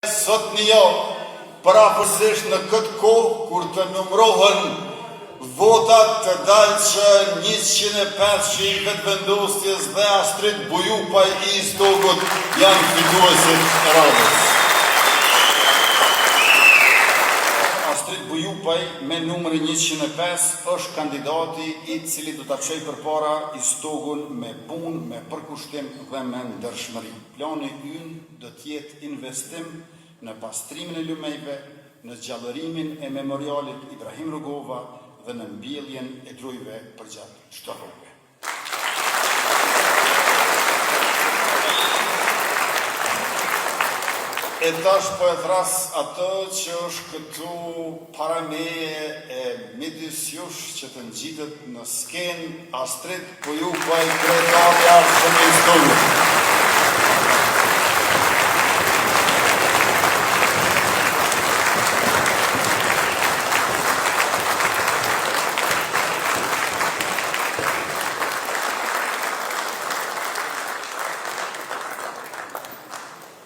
Sot një javë, parafërsisht në këtë kohë, kur të numërohen votat të dalë që 105 vetëvendosjes dhe Astrid Bujupaj i Stogut janë fituesit e radhës. Astrid Bujupaj me numërin 105 është kandidati i cili do të çojë përpara i Stogun me punë, me përkushtim dhe me ndershmëri. Plani ynë do të jetë investim në pastrimin e lumejve, në gjallërimin e memorialit Ibrahim Rugova dhe në mbjelljen e drujve përgjatë çdo rruge. E tash po e thras atë që është këtu para meje e midis jush që të ngjitet në skenë Astrid Bujupaj, kryetaria e Stogut.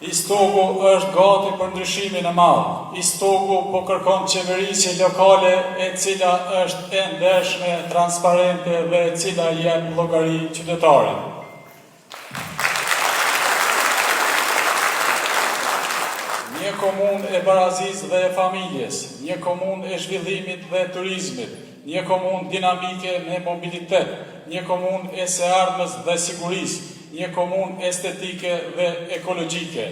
I Stogu është gati për ndryshimin e madh. I Stogu po kërkon qeverisje lokale e cila është e ndershme, transparente dhe e cila jep llogari qytetarit. Një komunë e barazisë dhe e familjes, një komunë e zhvillimit dhe turizmit, një komunë dinamike me mobilitet, një komunë e së ardhmës dhe sigurisë, një komunë estetike dhe ekologjike,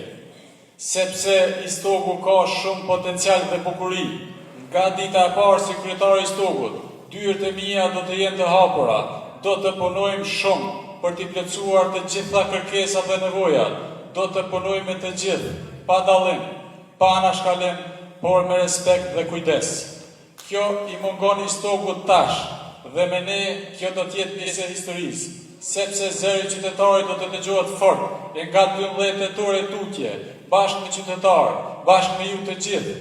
sepse i Stogu ka shumë potencial dhe bukuri. Nga dita e parë si kryetari i Stogut, dyert e mia do të jenë të hapura, do të punojmë shumë për t'i plotësuar të gjitha kërkesat dhe nevojat, do të punojmë me të gjithë, pa dallim, pa anashkalim, por me respekt dhe kujdes. Kjo i mungon i Stogut tash, dhe me ne kjo do t'jetë pjesë e historisë. Sepse zëri qytetarit do të dëgjohet fort, e nga 12 tetor e tutje, bashkë me qytetarë, bashkë me ju të gjithë,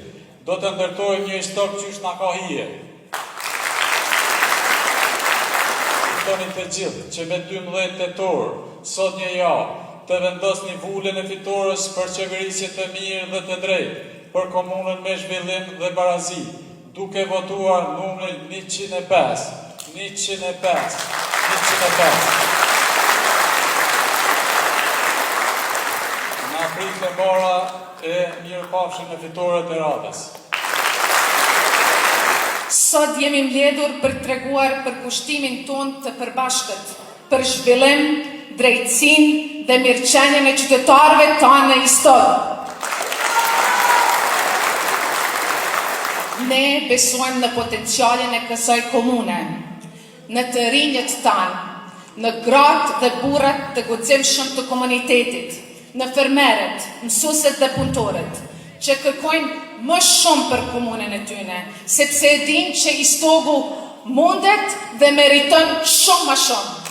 do të ndërtojmë një stok qysh na ka hije. Kuptoni të gjithë që me 12 tetor, sot një javë, të vendosni vulën e fitores për qeverisje të mirë dhe të drejtë, për komunën me zhvillim dhe barazi, duke votuar numrin 105. Në aprit e mora e mirëpafshim në fitoret e radhës. Sot jemi mbledhur për treguar për kushtimin ton të përbashkët, për zhvillim, drejtësinë dhe mirëqenien e qytetarëve tanë i Stogut. Ne besojmë në potencialin e kësaj komune, në të rinjët tanë, në gratë dhe burrat të guximshëm të komunitetit, në fermerët, mësuesit dhe punëtorët, që kërkojnë më shumë për komunën e tyre, sepse e dinë që i Stogu mundet dhe meriton shumë më shumë.